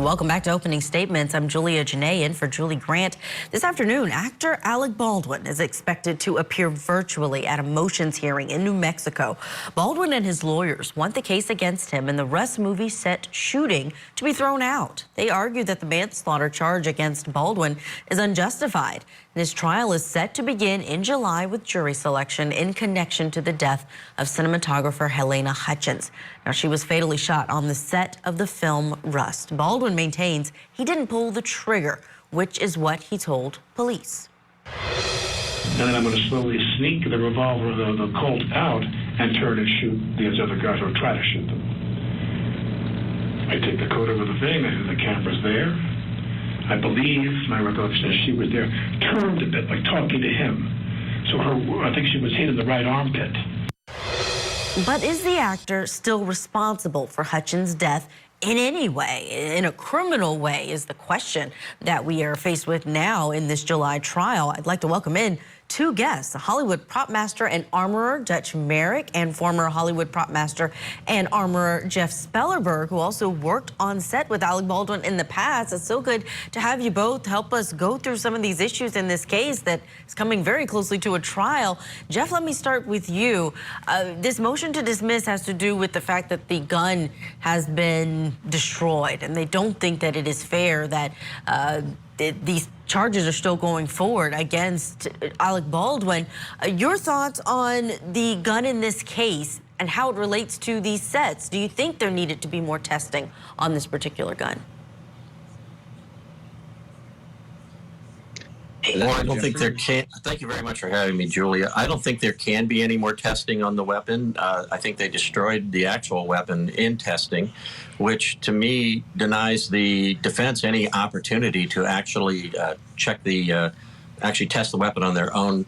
Welcome back to Opening Statements. I'm Jenae in for Julie Grant. This afternoon, actor Alec Baldwin is expected to appear virtually at a motions hearing in New Mexico. Baldwin and his lawyers want the case against him in the Rust movie set shooting to be thrown out. They argue that the manslaughter charge against Baldwin is unjustified. And his trial is set to begin in July with jury selection in connection to the death of cinematographer Halyna Hutchins. Now, she was fatally shot on the set of the film Rust. Baldwin maintains he didn't pull the trigger, which is what he told police. And then I'm going to slowly sneak the revolver, the Colt out and turn and shoot these other guys, or try to shoot them. I take the coat over the thing, the camera's there. I believe, my recollection is she was there, turned a bit, like talking to him. So I think she was hit in the right armpit. But is the actor still responsible for Hutchins' death in any way, in a criminal way, is the question that we are faced with now in this July trial. I'd like to welcome in two guests, the Hollywood prop master and armorer Dutch Merrick and former Hollywood prop master and armorer Jeff Spellerberg, who also worked on set with Alec Baldwin in the past. It's so good to have you both help us go through some of these issues in this case that is coming very closely to a trial. Jeff, let me start with you. This motion to dismiss has to do with the fact that the gun has been destroyed, and they don't think that it is fair that these charges are still going forward against Alec Baldwin. Your thoughts on the gun in this case and how it relates to these sets? Do you think there needed to be more testing on this particular gun? Well, I don't think there can. Thank you very much for having me, Julia. I don't think there can be any more testing on the weapon. I think they destroyed the actual weapon in testing, which to me denies the defense any opportunity to actually actually test the weapon on their own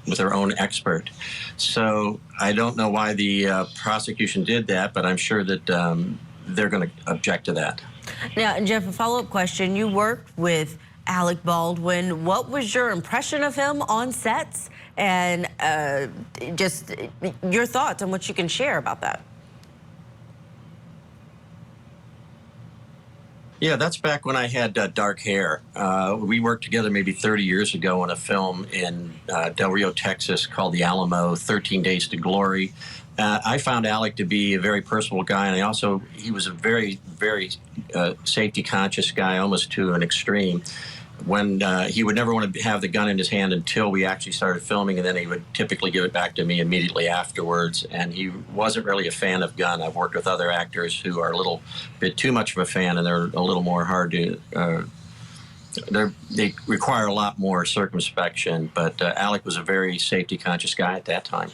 with their own expert. So I don't know why the prosecution did that, but I'm sure that they're going to object to that. Now, Jeff, a follow-up question. You worked with Alec Baldwin. What was your impression of him on sets, and just your thoughts on what you can share about that? Yeah, that's back when I had dark hair. We worked together maybe 30 years ago on a film in Del Rio, Texas called The Alamo, 13 Days to Glory. I found Alec to be a very personable guy, and he was a very, very safety-conscious guy, almost to an extreme. When he would never want to have the gun in his hand until we actually started filming, and then he would typically give it back to me immediately afterwards. And he wasn't really a fan of gun. I've worked with other actors who are a little bit too much of a fan, and they're a little more hard to. They require a lot more circumspection. But Alec was a very safety-conscious guy at that time.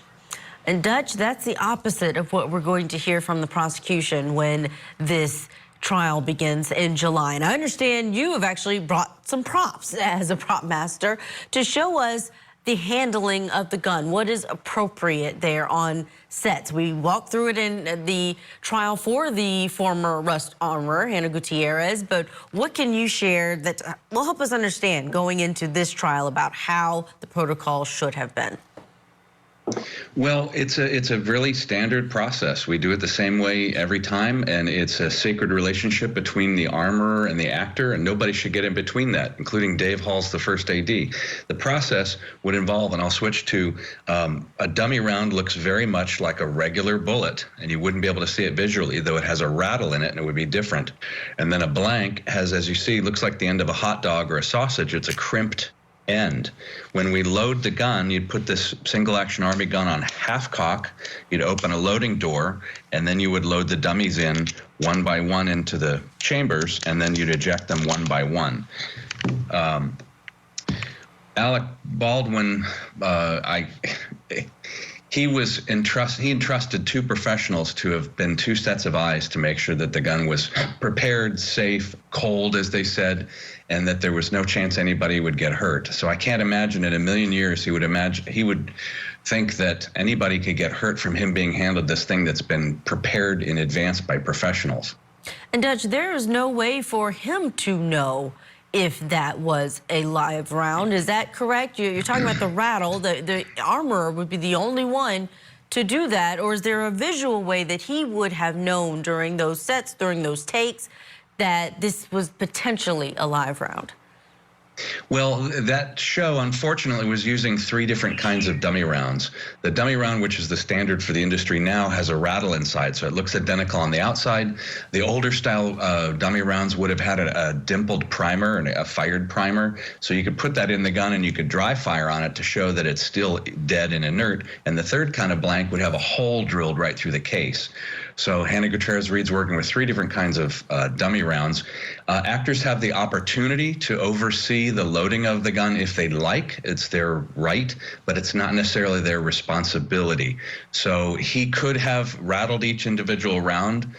And Dutch, that's the opposite of what we're going to hear from the prosecution when this trial begins in July. And I understand you have actually brought some props as a prop master to show us the handling of the gun. What is appropriate there on sets? We walked through it in the trial for the former Rust armorer, Hannah Gutierrez, but what can you share that will help us understand going into this trial about how the protocol should have been? Well, it's a really standard process. We do it the same way every time, and it's a sacred relationship between the armorer and the actor, and nobody should get in between that, including Dave Hall's the first AD. The process would involve, and I'll switch to, a dummy round looks very much like a regular bullet, and you wouldn't be able to see it visually, though it has a rattle in it, and it would be different. And then a blank has, as you see, looks like the end of a hot dog or a sausage. It's a crimped end. When we load the gun, you'd put this single-action Army gun on half cock, you'd open a loading door, and then you would load the dummies in one by one into the chambers, and then you'd eject them one by one. Alec Baldwin, he entrusted two professionals to have been two sets of eyes to make sure that the gun was prepared, safe, cold, as they said, and that there was no chance anybody would get hurt. So I can't imagine in a million years he would think that anybody could get hurt from him being handled this thing that's been prepared in advance by professionals. And Dutch, there is no way for him to know if that was a live round. Is that correct? You're talking about the rattle. The armorer would be the only one to do that, or is there a visual way that he would have known during those sets, during those takes, that this was potentially a live round? Well, that show, unfortunately, was using 3 different kinds of dummy rounds. The dummy round, which is the standard for the industry now, has a rattle inside, so it looks identical on the outside. The older style dummy rounds would have had a dimpled primer and a fired primer, so you could put that in the gun and you could dry fire on it to show that it's still dead and inert. And the third kind of blank would have a hole drilled right through the case. So Hannah Gutierrez-Reed's working with 3 different kinds of dummy rounds. Actors have the opportunity to oversee the loading of the gun if they'd like. It's their right, but it's not necessarily their responsibility. So he could have rattled each individual round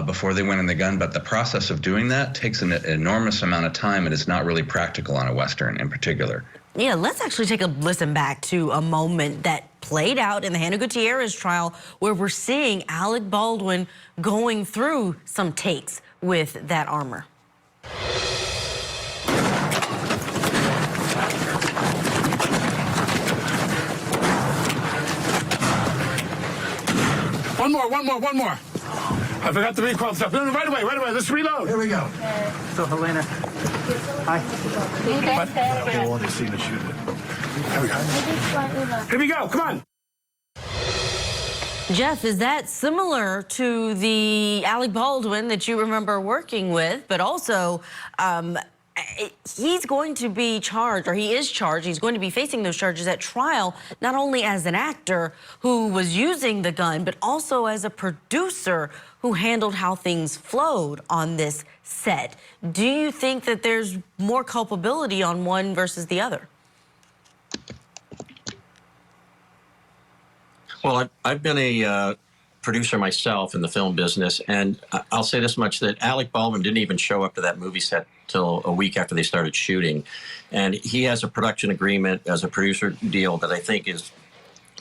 before they went in the gun, but the process of doing that takes an enormous amount of time, and it's not really practical on a Western in particular. Yeah, let's actually take a listen back to a moment that played out in the Hannah Gutierrez trial where we're seeing Alec Baldwin going through some takes with that armor. One more. I forgot the recoil stuff. No, right away. Let's reload. Here we go. So, Helena. Hi. What? I want to see the shoot. Here we go. Come on. Jeff, is that similar to the Alec Baldwin that you remember working with, but also he's going to be charged, or he is charged, he's going to be facing those charges at trial, not only as an actor who was using the gun, but also as a producer who handled how things flowed on this set. Do you think that there's more culpability on one versus the other? Well, I've been a producer myself in the film business, and I'll say this much, that Alec Baldwin didn't even show up to that movie set till a week after they started shooting. And he has a production agreement as a producer deal that I think is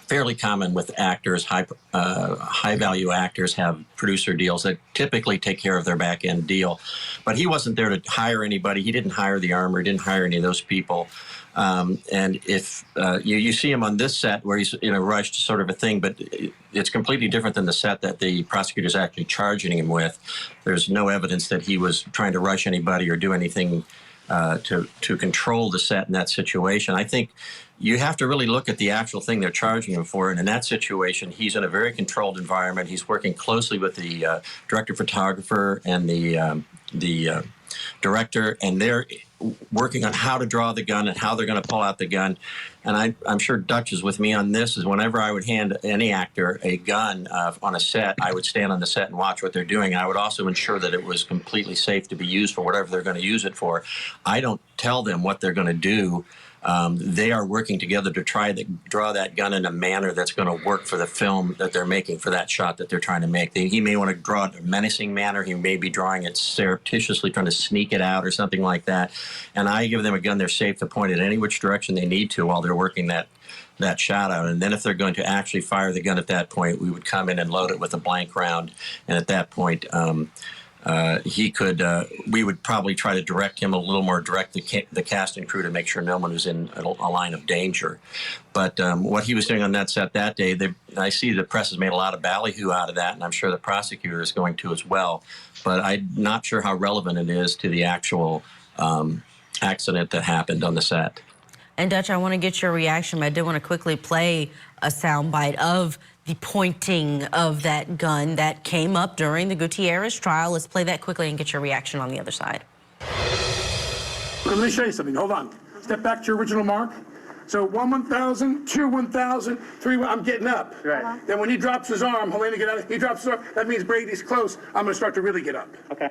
fairly common with actors. High-value actors have producer deals that typically take care of their back-end deal. But he wasn't there to hire anybody. He didn't hire the armor, didn't hire any of those people. And if you see him on this set where he's in a rushed sort of a thing, but it's completely different than the set that the prosecutor's actually charging him with. There's no evidence that he was trying to rush anybody or do anything to control the set in that situation. I think you have to really look at the actual thing they're charging him for. And in that situation, he's in a very controlled environment. He's working closely with the director photographer and the director, and they're working on how to draw the gun and how they're going to pull out the gun. And I'm sure Dutch is with me on this, is whenever I would hand any actor a gun on a set, I would stand on the set and watch what they're doing. And I would also ensure that it was completely safe to be used for whatever they're going to use it for. I don't tell them what they're going to do. They are working together to try to draw that gun in a manner that's going to work for the film that they're making, for that shot that they're trying to make. He may want to draw it in a menacing manner. He may be drawing it surreptitiously, trying to sneak it out or something like that. And I give them a gun they're safe to point it any which direction they need to while they're working that shot out. And then if they're going to actually fire the gun at that point, we would come in and load it with a blank round. And at that point, we would probably try to direct him a little more, direct the cast and crew to make sure no one was in a line of danger. But what he was doing on that set that day, I see the press has made a lot of ballyhoo out of that, and I'm sure the prosecutor is going to as well. But I'm not sure how relevant it is to the actual accident that happened on the set. And Dutch, I want to get your reaction, but I did want to quickly play a soundbite of the pointing of that gun that came up during the Gutierrez trial. Let's play that quickly and get your reaction on the other side. Let me show you something. Hold on. Step back to your original mark. So 1,000, 2, 1,000, 3, I'm getting up. Right. Then when he drops his arm, Helena get out, he drops his arm, that means Brady's close. I'm going to start to really get up. Okay.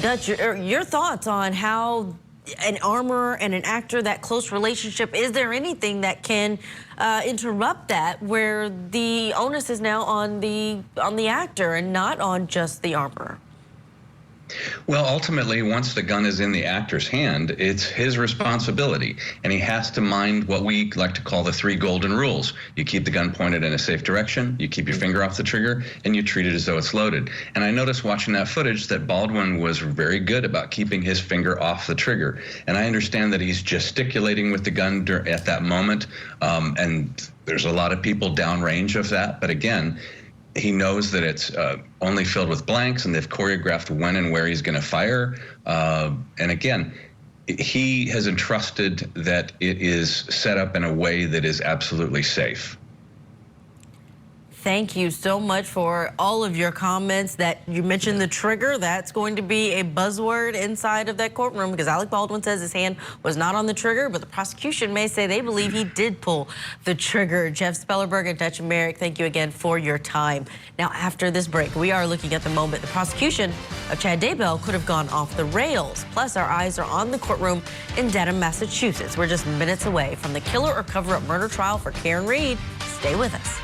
Dutch, your thoughts on how an armorer and an actor, that close relationship, is there anything that can interrupt that, where the onus is now on the actor and not on just the armorer? Well, ultimately, once the gun is in the actor's hand, it's his responsibility, and he has to mind what we like to call the 3 golden rules. You keep the gun pointed in a safe direction, you keep your finger off the trigger, and you treat it as though it's loaded. And I noticed watching that footage that Baldwin was very good about keeping his finger off the trigger. And I understand that he's gesticulating with the gun at that moment, and there's a lot of people downrange of that. But again, He knows that it's only filled with blanks, and they've choreographed when and where he's going to fire. And again, he has entrusted that it is set up in a way that is absolutely safe. Thank you so much for all of your comments. That you mentioned the trigger. That's going to be a buzzword inside of that courtroom, because Alec Baldwin says his hand was not on the trigger, but the prosecution may say they believe he did pull the trigger. Jeff Spellerberg and Dutch Merrick, thank you again for your time. Now, after this break, we are looking at the moment the prosecution of Chad Daybell could have gone off the rails. Plus, our eyes are on the courtroom in Dedham, Massachusetts. We're just minutes away from the killer or cover-up murder trial for Karen Reed. Stay with us.